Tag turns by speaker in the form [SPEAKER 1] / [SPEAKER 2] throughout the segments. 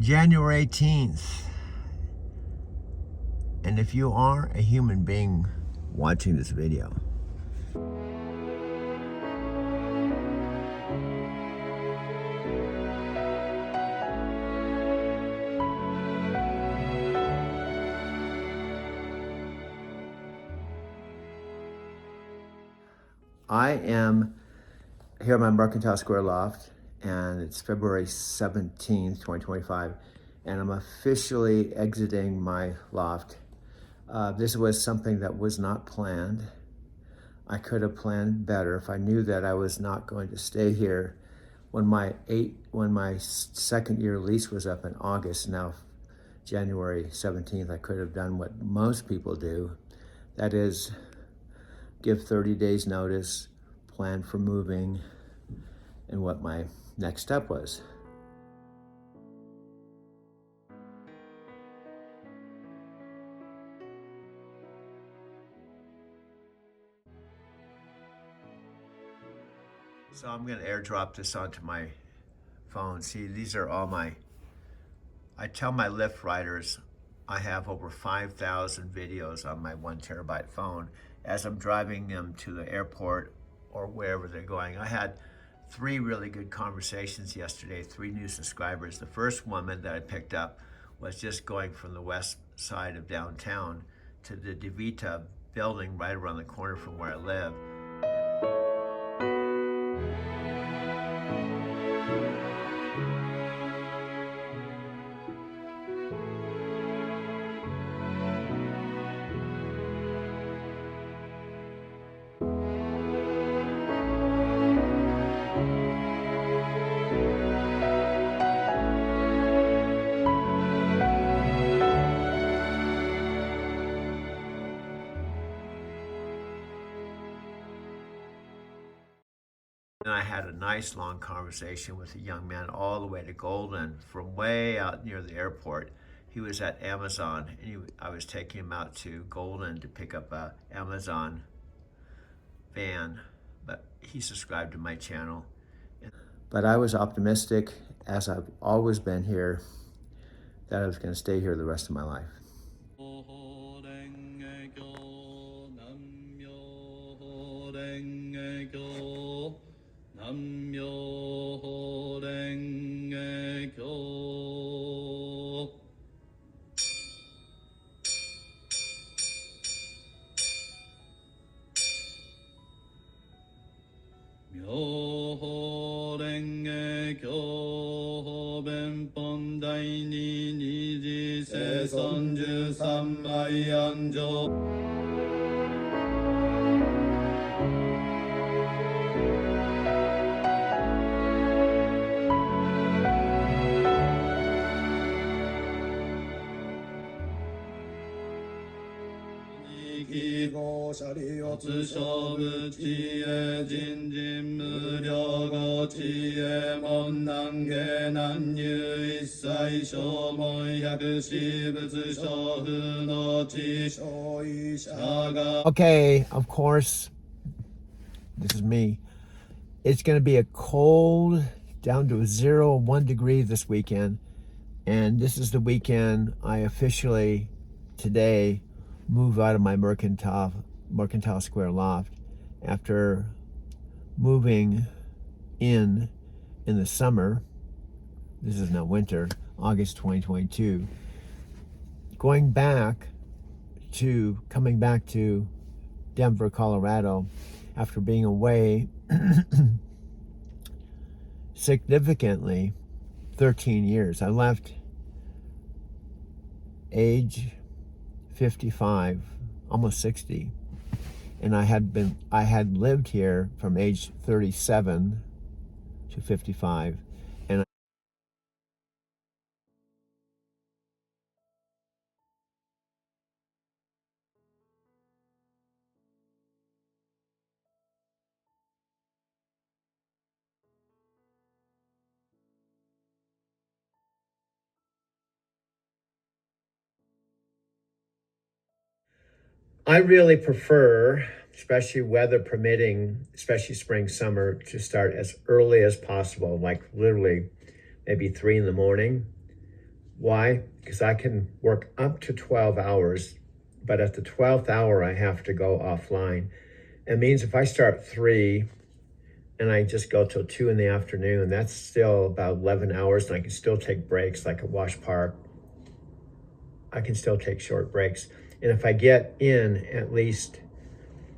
[SPEAKER 1] January 18th. And if you are a human being watching this video, I am here at my Mercantile Square loft, and it's February 17th, 2025, and I'm officially exiting my loft. This was something that was not planned. I could have planned better if I knew that I was not going to stay here when my second year lease was up in August. Now, January 17th, I could have done what most people do. That is, give 30 days notice, plan for moving, and what my next step was. So I'm gonna airdrop this onto my phone. See, these are all I tell my Lyft riders I have over 5,000 videos on my 1 terabyte phone as I'm driving them to the airport or wherever they're going. I had 3 really good conversations yesterday, 3 new subscribers. The first woman that I picked up was just going from the west side of downtown to the DeVita building right around the corner from where I live. And I had a nice long conversation with a young man all the way to Golden from way out near the airport. He was at Amazon, and I was taking him out to Golden to pick up a Amazon van, but he subscribed to my channel. But I was optimistic, as I've always been here, that I was going to stay here the rest of my life. Okay, of course, this is me. It's going to be a cold, down to 0, 1 degree this weekend. And this is the weekend I officially, today, move out of my Mercantile Square loft after moving in the summer. This is now winter, August 2022. Coming back to Denver, Colorado, after being away significantly 13 years. I left age 55, almost 60, and I had lived here from age 37 to 55, and I really prefer, especially weather permitting, especially spring, summer, to start as early as possible, like literally maybe 3 in the morning. Why? Because I can work up to 12 hours, but at the 12th hour, I have to go offline. It means if I start at 3 and I just go till 2 in the afternoon, that's still about 11 hours, and I can still take breaks like at Wash Park. I can still take short breaks. And if I get in at least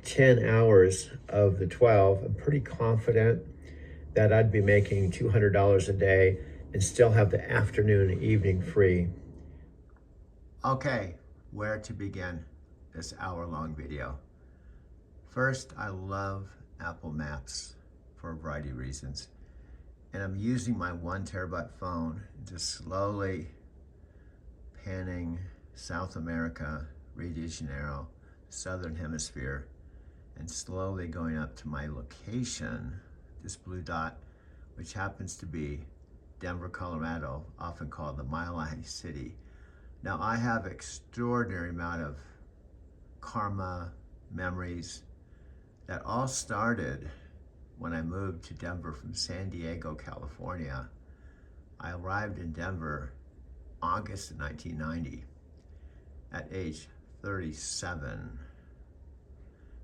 [SPEAKER 1] 10 hours of the 12, I'm pretty confident that I'd be making $200 a day and still have the afternoon and evening free. Okay, where to begin this hour-long video? First, I love Apple Maps for a variety of reasons. And I'm using my 1 terabyte phone to slowly panning South America, Rio de Janeiro, Southern Hemisphere, and slowly going up to my location, this blue dot, which happens to be Denver, Colorado, often called the Mile High City. Now, I have extraordinary amount of karma, memories that all started when I moved to Denver from San Diego, California. I arrived in Denver August of 1990 at age 37.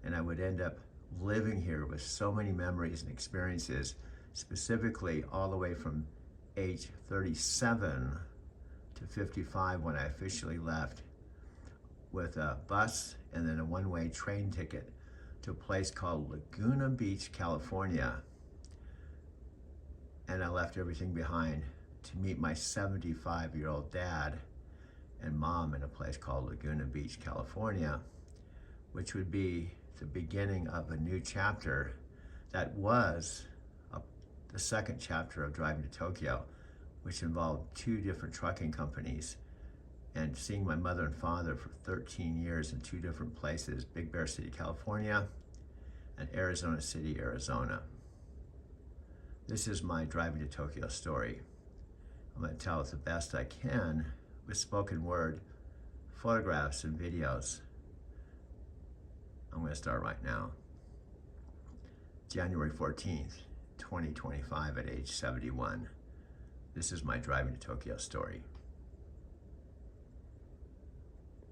[SPEAKER 1] And I would end up living here with so many memories and experiences, specifically all the way from age 37 to 55 when I officially left, with a bus and then a one-way train ticket to a place called Laguna Beach, California. And I left everything behind to meet my 75-year-old dad and mom in a place called Laguna Beach, California, which would be the beginning of a new chapter that was the second chapter of Driving to Tokyo, which involved 2 different trucking companies and seeing my mother and father for 13 years in 2 different places, Big Bear City, California, and Arizona City, Arizona. This is my Driving to Tokyo story. I'm going to tell it the best I can with spoken word, photographs, and videos. I'm going to start right now. January 14th, 2025 at age 71. This is my Driving to Tokyo story.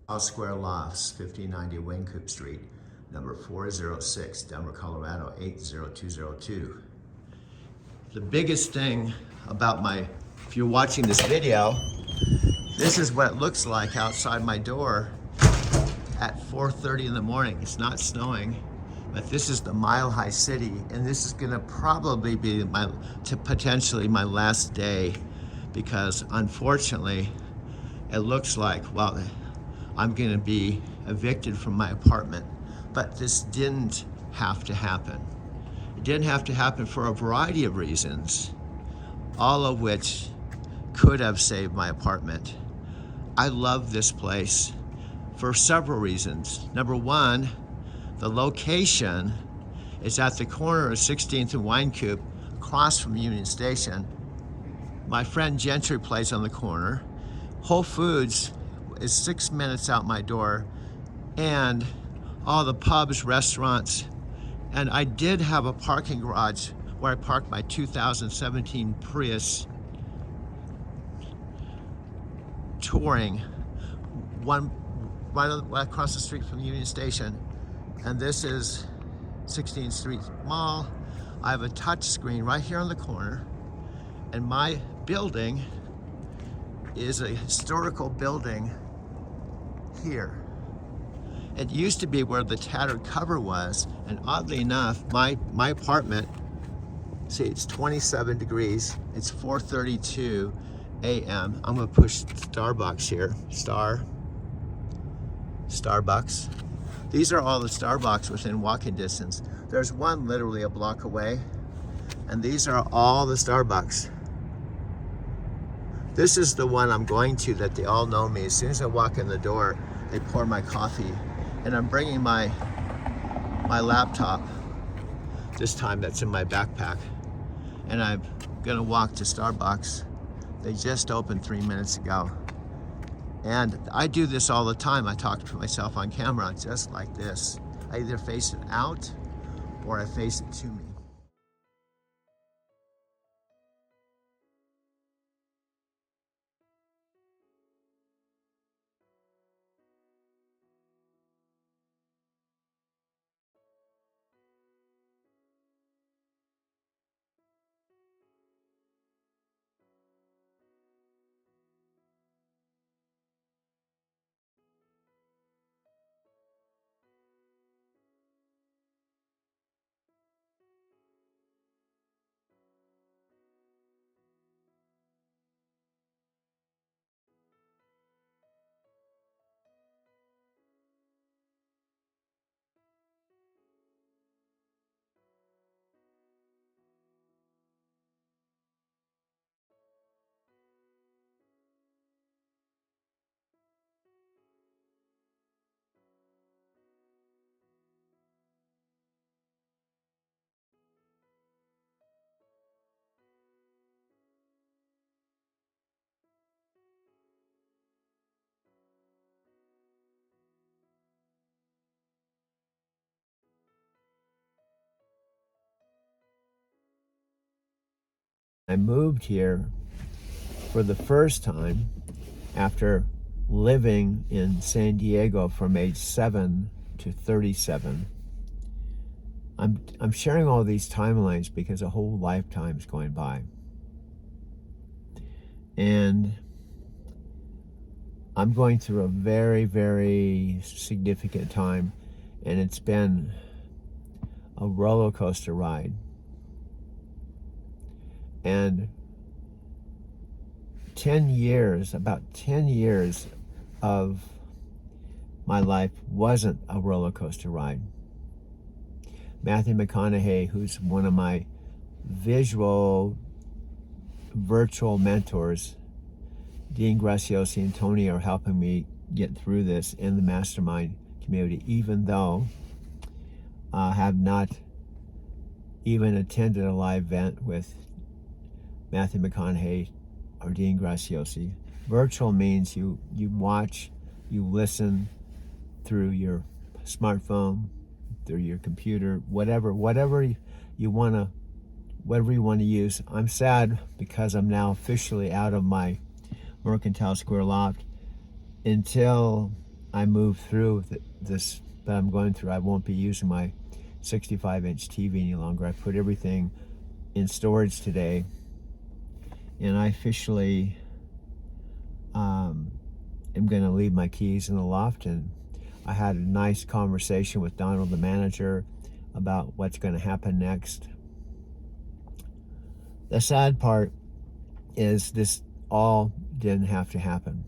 [SPEAKER 1] House Square Lofts, 1590 Wynkoop Street, number 406, Denver, Colorado, 80202. The biggest thing about if you're watching this video, this is what it looks like outside my door at 4:30 in the morning. It's not snowing, but this is the Mile High City, and this is gonna probably be potentially my last day, because unfortunately, it looks like, well, I'm gonna be evicted from my apartment. But this didn't have to happen. It didn't have to happen for a variety of reasons, all of which could have saved my apartment. I love this place for several reasons. Number one, the location is at the corner of 16th and Wynkoop, across from Union Station. My friend Gentry plays on the corner. Whole Foods is 6 minutes out my door, and all the pubs, restaurants, and I did have a parking garage where I parked my 2017 Prius Touring, one right across the street from Union Station. And this is 16th Street Mall. I have a touch screen right here on the corner, and my building is a historical building here. It used to be where the tattered cover was, and oddly enough, my apartment, see, it's 27 degrees, it's 4:32 a.m. I'm gonna push Starbucks here, Starbucks. These are all the Starbucks within walking distance. There's one literally a block away, and these are all the Starbucks. This is the one I'm going to that they all know me. As soon as I walk in the door, they pour my coffee, and I'm bringing my laptop, this time that's in my backpack, and I'm gonna walk to Starbucks. They just opened 3 minutes ago. And I do this all the time. I talk to myself on camera just like this. I either face it out or I face it to me. I moved here for the first time after living in San Diego from age 7 to 37. I'm sharing all these timelines because a whole lifetime's going by. And I'm going through a very, very significant time, and it's been a roller coaster ride. And about 10 years of my life wasn't a roller coaster ride. Matthew McConaughey, who's one of my virtual mentors, Dean Graziosi and Tony are helping me get through this in the mastermind community, even though I have not even attended a live event with Matthew McConaughey or Dean Graziosi. Virtual means you watch, you listen through your smartphone, through your computer, whatever you want to use. I'm sad because I'm now officially out of my Mercantile Square loft. Until I move through this that I'm going through, I won't be using my 65-inch TV any longer. I put everything in storage today, and I officially am going to leave my keys in the loft. And I had a nice conversation with Donald, the manager, about what's going to happen next. The sad part is this all didn't have to happen.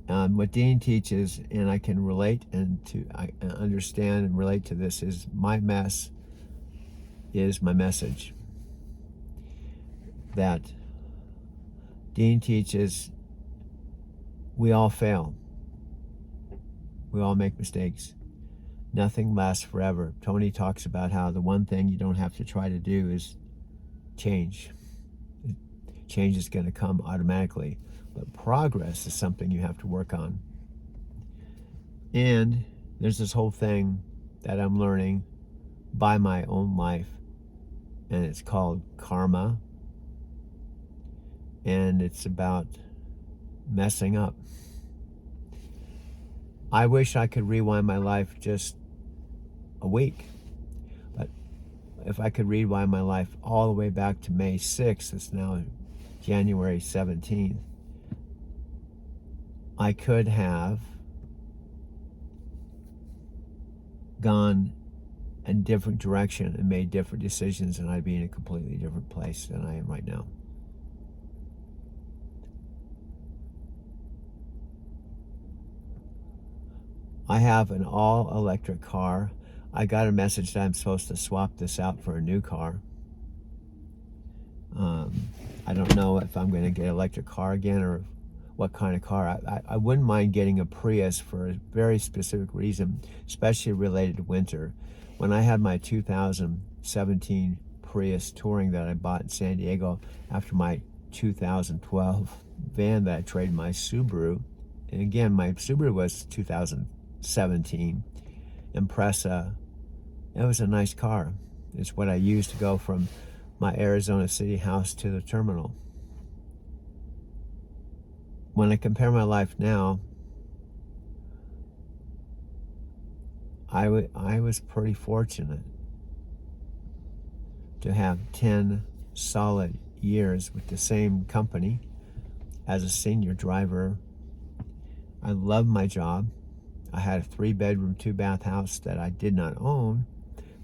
[SPEAKER 1] What Dean teaches, and I can relate I understand and relate to this, is my mess is my message. That Dean teaches, we all fail. We all make mistakes. Nothing lasts forever. Tony talks about how the one thing you don't have to try to do is change. Change is going to come automatically, but progress is something you have to work on. And there's this whole thing that I'm learning by my own life, and it's called karma, and it's about messing up. I wish I could rewind my life just a week, but if I could rewind my life all the way back to May 6th, it's now January 17th, I could have gone a different direction and made different decisions, and I'd be in a completely different place than I am right now. I have an all-electric car. I got a message that I'm supposed to swap this out for a new car. I don't know if I'm going to get an electric car again or what kind of car. I wouldn't mind getting a Prius for a very specific reason, especially related to winter. When I had my 2017 Prius Touring that I bought in San Diego after my 2012 van that I traded my Subaru, and again, my Subaru was 2017 Impreza. It was a nice car. It's what I used to go from my Arizona City house to the terminal. When I compare my life now, I was pretty fortunate to have 10 solid years with the same company as a senior driver. I loved my job. I had a 3-bedroom, 2-bath house that I did not own.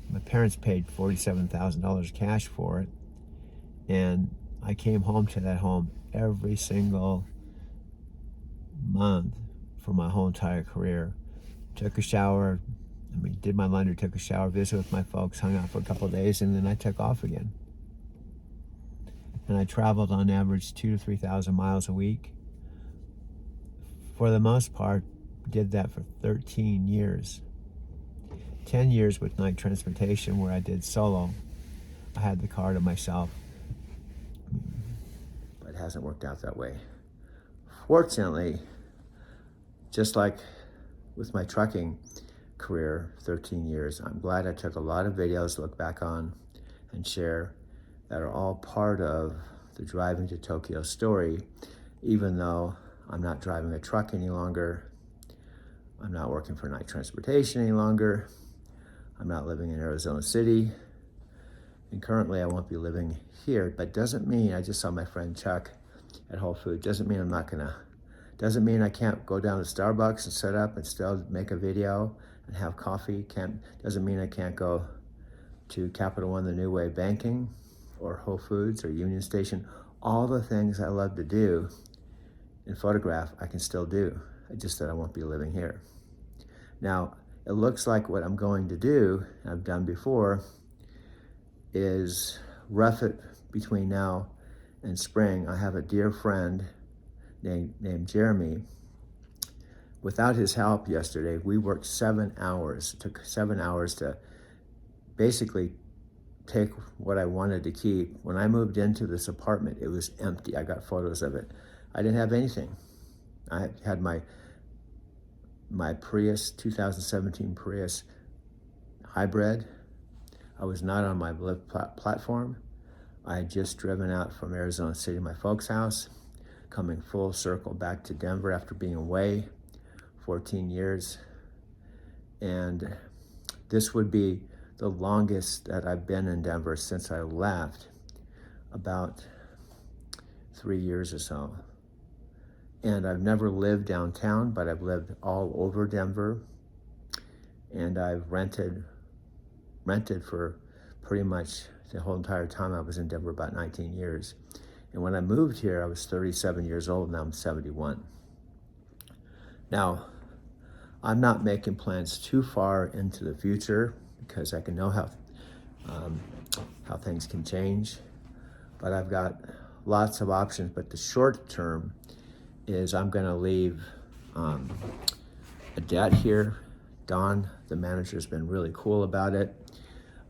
[SPEAKER 1] My parents paid $47,000 cash for it, and I came home to that home every single month for my whole entire career. Took a shower, did my laundry, took a shower, visited with my folks, hung out for a couple of days, and then I took off again. And I traveled on average 2,000 to 3,000 miles a week. For the most part, did that for 13 years. 10 years with Night Transportation where I did solo. I had the car to myself. But it hasn't worked out that way. Fortunately, just like with my trucking, career, 13 years. I'm glad I took a lot of videos to look back on and share that are all part of the Driving to Tokyo story, even though I'm not driving a truck any longer. I'm not working for Knight Transportation any longer. I'm not living in Arizona City. And currently I won't be living here, but doesn't mean, I just saw my friend Chuck at Whole Foods, doesn't mean doesn't mean I can't go down to Starbucks and set up and still make a video and have coffee. Doesn't mean I can't go to Capital One, the New Way Banking, or Whole Foods, or Union Station. All the things I love to do and photograph, I can still do. I just said I won't be living here. Now, it looks like what I'm going to do, I've done before, is rough it between now and spring. I have a dear friend named Jeremy. Without his help yesterday, we worked 7 hours. It took 7 hours to basically take what I wanted to keep. When I moved into this apartment, it was empty. I got photos of it. I didn't have anything. I had my Prius, 2017 Prius hybrid. I was not on my Lyft platform. I had just driven out from Arizona City, my folks' house, coming full circle back to Denver after being away 14 years. And this would be the longest that I've been in Denver since I left, about 3 years or so. And I've never lived downtown, but I've lived all over Denver. And I've rented for pretty much the whole entire time I was in Denver, about 19 years. And when I moved here, I was 37 years old, now I'm 71. Now, I'm not making plans too far into the future because I can know how things can change. But I've got lots of options. But the short term is I'm gonna leave a debt here. Don, the manager, has been really cool about it.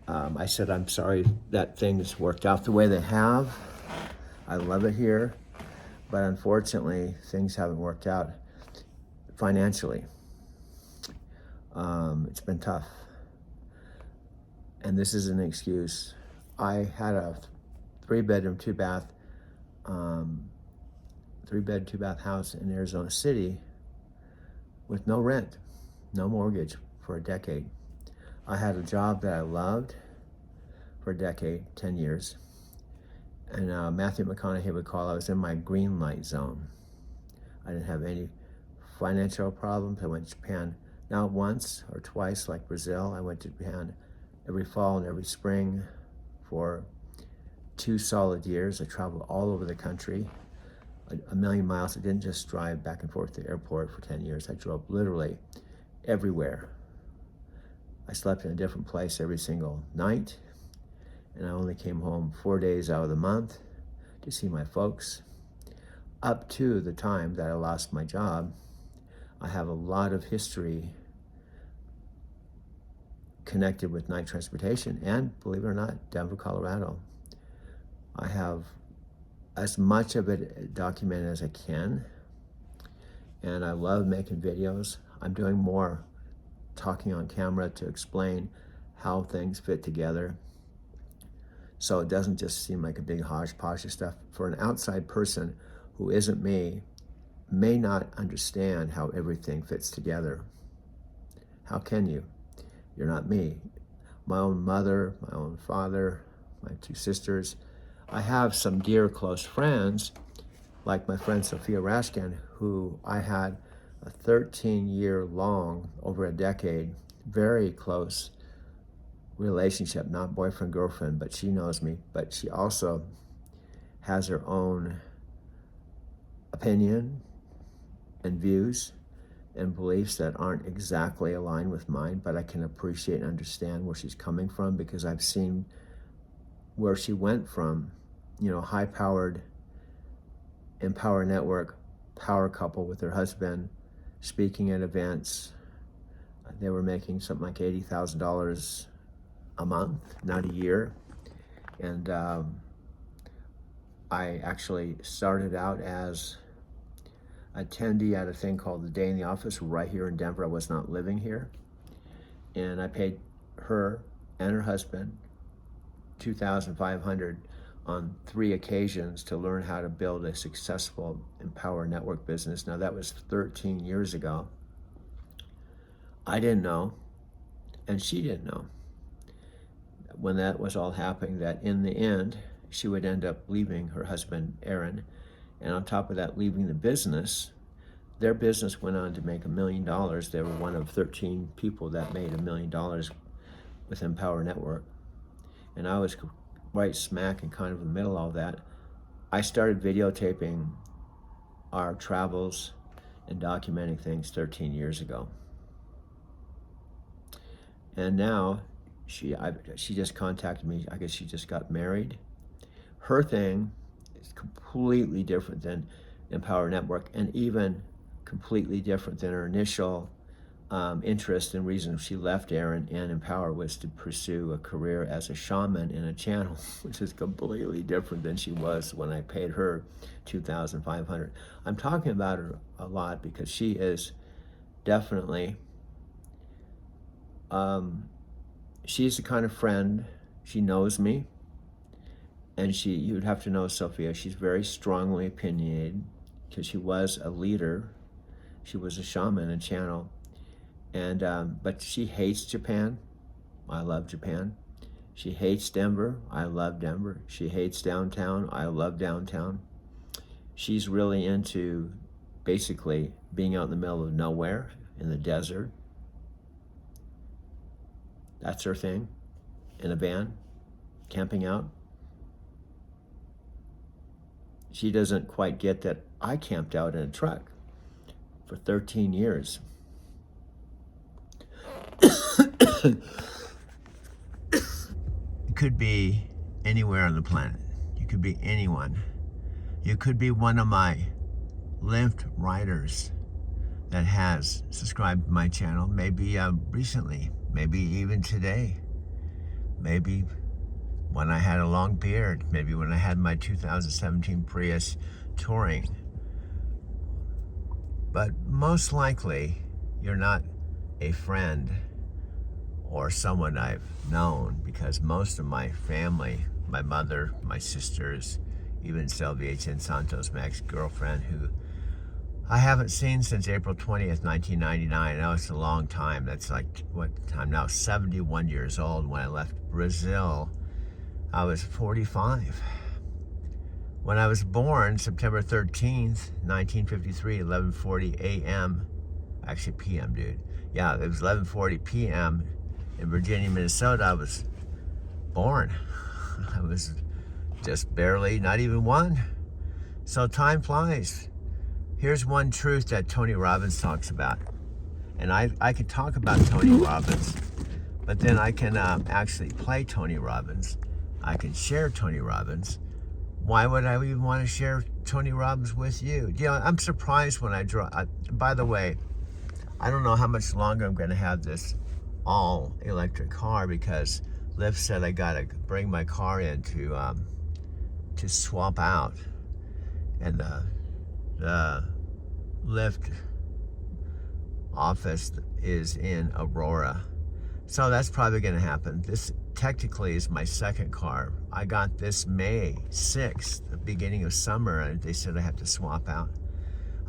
[SPEAKER 1] I said, I'm sorry that things worked out the way they have. I love it here, but unfortunately, things haven't worked out financially. It's been tough. And this is an excuse. I had a 3-bedroom, 2-bath, 3-bed, 2-bath house in Arizona City with no rent, no mortgage for a decade. I had a job that I loved for a decade, 10 years. And Matthew McConaughey would call, I was in my green light zone. I didn't have any financial problems. I went to Japan not once or twice like Brazil. I went to Japan every fall and every spring for 2 solid years. I traveled all over the country, a million miles. I didn't just drive back and forth to the airport for 10 years. I drove literally everywhere. I slept in a different place every single night. And I only came home 4 days out of the month to see my folks. Up to the time that I lost my job, I have a lot of history connected with Knight Transportation and, believe it or not, Denver, Colorado. I have as much of it documented as I can, and I love making videos. I'm doing more talking on camera to explain how things fit together, so it doesn't just seem like a big hodgepodge of stuff. For an outside person who isn't me, may not understand how everything fits together. How can you? You're not me. My own mother, my own father, my 2 sisters. I have some dear close friends, like my friend Sophia Rashkin, who I had a 13-year long, over a decade, very close relationship, not boyfriend, girlfriend, but she knows me. But she also has her own opinion and views and beliefs that aren't exactly aligned with mine, but I can appreciate and understand where she's coming from because I've seen where she went from, high-powered, Empower Network, power couple with her husband, speaking at events. They were making something like $80,000 a month, not a year. And I actually started out as attendee at a thing called the Day in the Office right here in Denver. I was not living here. and I paid her and her husband $2,500 on 3 occasions to learn how to build a successful Empower Network business. Now that was 13 years ago. I didn't know, and she didn't know when that was all happening, that in the end, she would end up leaving her husband, Aaron, and on top of that, leaving the business. Their business went on to make $1 million. They were one of 13 people that made $1 million with Empower Network. And I was right smack in kind of the middle of all that. I started videotaping our travels and documenting things 13 years ago. And now she just contacted me. I guess she just got married. Her thing is completely different than Empower Network, and even completely different than her initial interest and reason she left Aaron and Empower was to pursue a career as a shaman in a channel, which is completely different than she was when I paid her $2,500. I'm talking about her a lot because she is definitely, she's the kind of friend, she knows me, and you'd have to know Sophia, she's very strongly opinionated because she was a leader. She was a shaman in channel. And but she hates Japan. I love Japan. She hates Denver. I love Denver. She hates downtown. I love downtown. She's really into basically being out in the middle of nowhere in the desert. That's her thing. In a van, camping out. She doesn't quite get that I camped out in a truck for 13 years. You could be anywhere on the planet. You could be anyone. You could be one of my Lymph riders that has subscribed to my channel, maybe recently, maybe even today, maybe when I had a long beard, maybe when I had my 2017 Prius touring. But most likely, you're not a friend or someone I've known, because most of my family, my mother, my sisters, even Sylvia Chen Santos, my ex-girlfriend, who I haven't seen since April 20th, 1999. Now it's a long time. That's like, what, I'm now 71 years old. When I left Brazil, I was 45. When I was born, September 13th, 1953, 11:40 a.m., actually p.m., dude. Yeah, it was 11:40 p.m. in Virginia, Minnesota. I was born. I was just barely, not even one. So time flies. Here's one truth that Tony Robbins talks about. And I could talk about Tony Robbins, but then I can actually play Tony Robbins. I can share Tony Robbins. Why would I even want to share Tony Robbins with you? You know, I'm surprised when I draw. By the way, I don't know how much longer I'm going to have this all electric car, because Lyft said I got to bring my car in to swap out. And the Lyft office is in Aurora. So that's probably going to happen. This technically is my second car. I got this May 6th, the beginning of summer, and they said I have to swap out.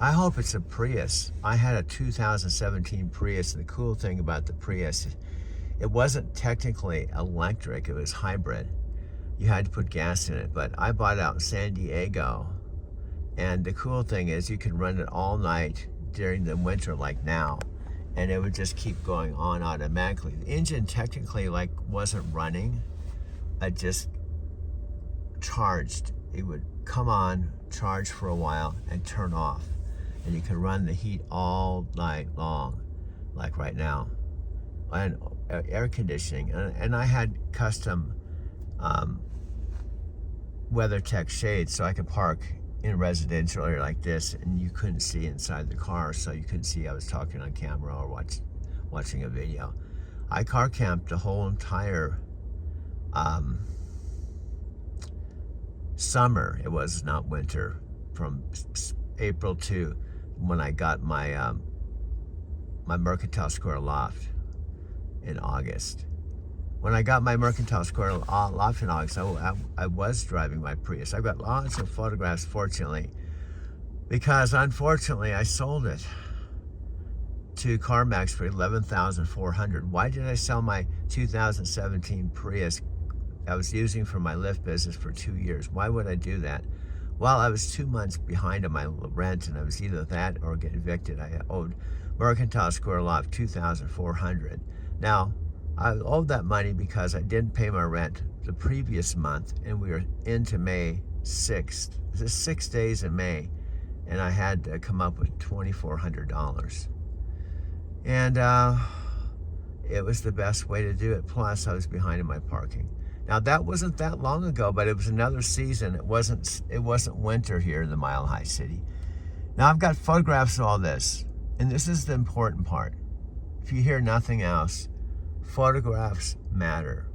[SPEAKER 1] I hope it's a Prius. I had a 2017 Prius, and the cool thing about the Prius, it wasn't technically electric, it was hybrid. You had to put gas in it, but I bought it out in San Diego, and the cool thing is you can run it all night during the winter like now, and it would just keep going on automatically. The engine technically wasn't running, it just charged. It would come on, charge for a while, and turn off. And you can run the heat all night long, like right now. And air conditioning. And I had custom WeatherTech shades, so I could park in a residential area like this, and you couldn't see inside the car, so you couldn't see I was talking on camera or watching a video. I car camped the whole entire summer. It was not winter, from April to when I got my my Mercantile Square loft. in August. When I got my Mercantile Square loft in August, I was driving my Prius. I've got lots of photographs, fortunately, because unfortunately I sold it to CarMax for $11,400. Why did I sell my 2017 Prius I was using for my Lyft business for 2 years? Why would I do that? Well, I was 2 months behind on my rent, and I was either that or get evicted. I owed Mercantile Square Loft $2,400. Now, I owed that money because I didn't pay my rent the previous month, and we were into May 6th. It was 6 days in May, and I had to come up with $2,400. And it was the best way to do it. Plus, I was behind in my parking. Now, that wasn't that long ago, but it was another season. It wasn't winter here in the Mile High City. Now, I've got photographs of all this, and this is the important part. If you hear nothing else, photographs matter.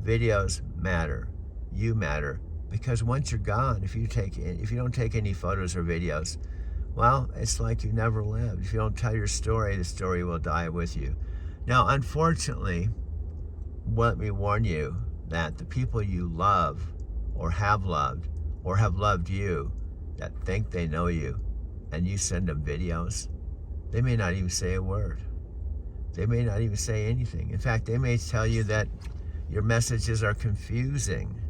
[SPEAKER 1] Videos matter. You matter. Because once you're gone, if you don't take any photos or videos, well, it's like you never lived. If you don't tell your story, the story will die with you. Now, unfortunately, let me warn you that the people you love or have loved you that think they know you, and you send them videos, they may not even say a word. They may not even say anything. In fact, they may tell you that your messages are confusing,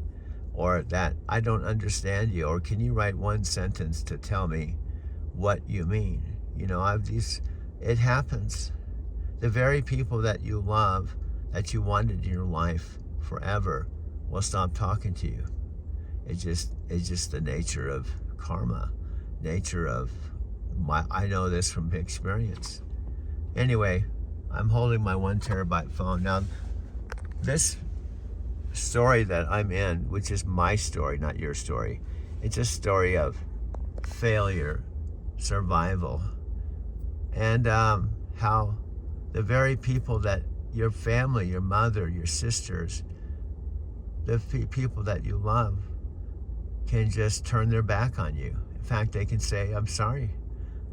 [SPEAKER 1] or that I don't understand you, or can you write one sentence to tell me what you mean? You know, it happens. The very people that you love, that you wanted in your life forever, will stop talking to you. It's just the nature of karma, nature of I know this from experience. Anyway, I'm holding my 1 terabyte phone. Now, this story that I'm in, which is my story, not your story, it's a story of failure, survival, and how the very people that your family, your mother, your sisters, the people that you love can just turn their back on you. In fact, they can say, I'm sorry,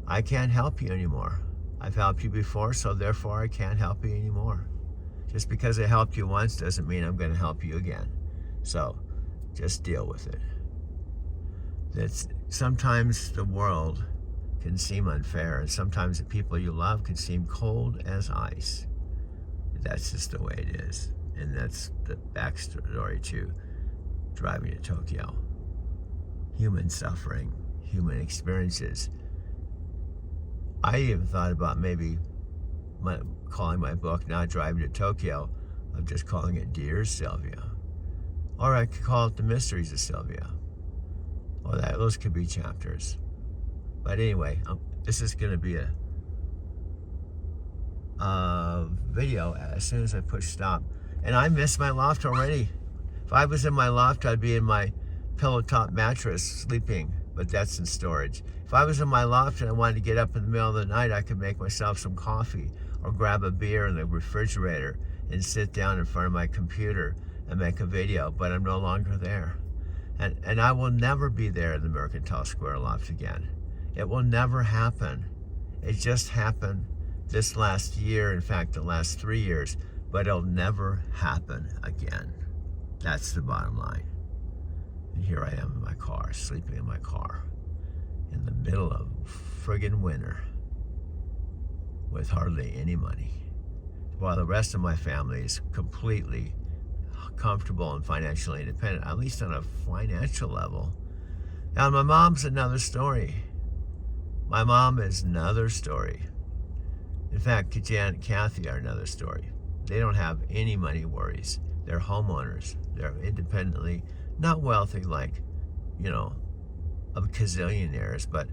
[SPEAKER 1] I can't help you anymore. I've helped you before, so therefore I can't help you anymore. Just because I helped you once doesn't mean I'm going to help you again. So just deal with it. Sometimes the world can seem unfair, and sometimes the people you love can seem cold as ice. That's just the way it is. And that's the backstory to driving to Tokyo. Human suffering, human experiences. I even thought about maybe calling my book Not Driving to Tokyo, of just calling it Dear Sylvia. Or I could call it The Mysteries of Sylvia. Or those could be chapters. But anyway, this is going to be a video as soon as I push stop. And I miss my loft already. If I was in my loft, I'd be in my pillow top mattress sleeping, but that's in storage. If I was in my loft and I wanted to get up in the middle of the night, I could make myself some coffee or grab a beer in the refrigerator and sit down in front of my computer and make a video, but I'm no longer there. And I will never be there in the Mercantile Square loft again. It will never happen. It just happened this last year, in fact, the last 3 years, but it'll never happen again. That's the bottom line. And here I am in my car, sleeping in my car, in the middle of friggin' winter, with hardly any money, while the rest of my family is completely comfortable and financially independent, at least on a financial level. Now, my mom's another story. My mom is another story. In fact, Jan and Kathy are another story. They don't have any money worries. They're homeowners. They're independently, not wealthy like, a gazillionaires, but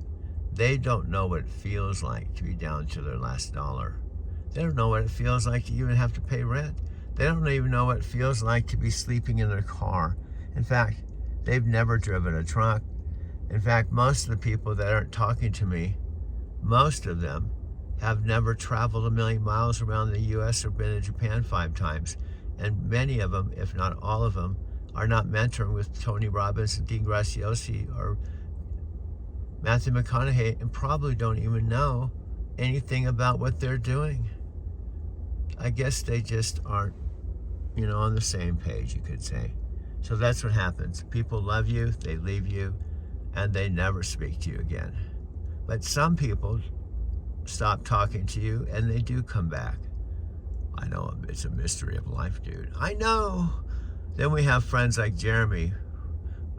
[SPEAKER 1] they don't know what it feels like to be down to their last dollar. They don't know what it feels like to even have to pay rent. They don't even know what it feels like to be sleeping in their car. In fact, they've never driven a truck. In fact, most of the people that aren't talking to me, most of them have never traveled 1 million miles around the U.S. or been to Japan 5 times. And many of them, if not all of them, are not mentoring with Tony Robbins and Dean Graziosi or Matthew McConaughey, and probably don't even know anything about what they're doing. I guess they just aren't, on the same page, you could say. So that's what happens. People love you, they leave you, and they never speak to you again. But some people stop talking to you and they do come back. I know it's a mystery of life, dude. I know. Then we have friends like Jeremy.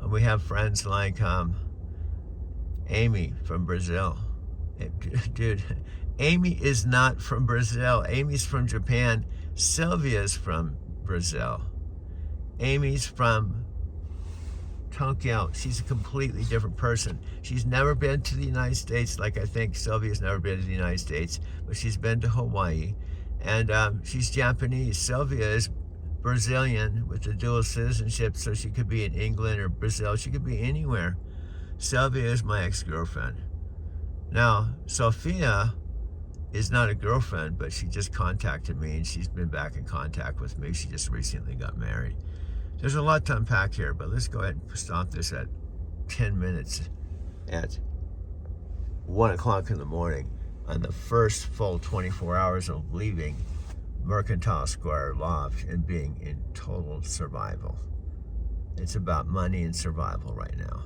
[SPEAKER 1] We have friends like Amy from Brazil. Dude, Amy is not from Brazil. Amy's from Japan. Sylvia's from Brazil. Amy's from Tokyo. She's a completely different person. She's never been to the United States, like I think Sylvia's never been to the United States, but she's been to Hawaii. And she's Japanese. Sylvia is Brazilian with the dual citizenship, so she could be in England or Brazil. She could be anywhere. Sylvia is my ex-girlfriend. Now, Sophia is not a girlfriend, but she just contacted me and she's been back in contact with me. She just recently got married. There's a lot to unpack here, but let's go ahead and stop this at 10 minutes at 1 o'clock in the morning on the first full 24 hours of leaving Mercantile Square Loft and being in total survival. It's about money and survival right now.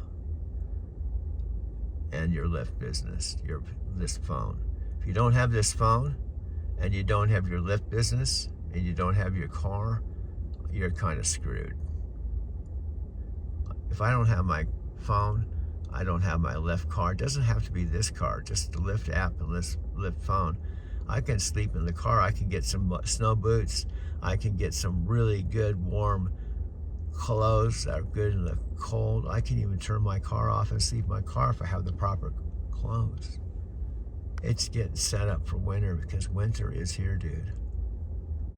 [SPEAKER 1] And your Lyft business, this phone. If you don't have this phone and you don't have your Lyft business and you don't have your car, you're kind of screwed. If I don't have my phone, I don't have my Lyft car. It doesn't have to be this car, just the Lyft app and Lyft phone. I can sleep in the car. I can get some snow boots. I can get some really good warm clothes that are good in the cold. I can even turn my car off and sleep in my car if I have the proper clothes. It's getting set up for winter because winter is here, dude.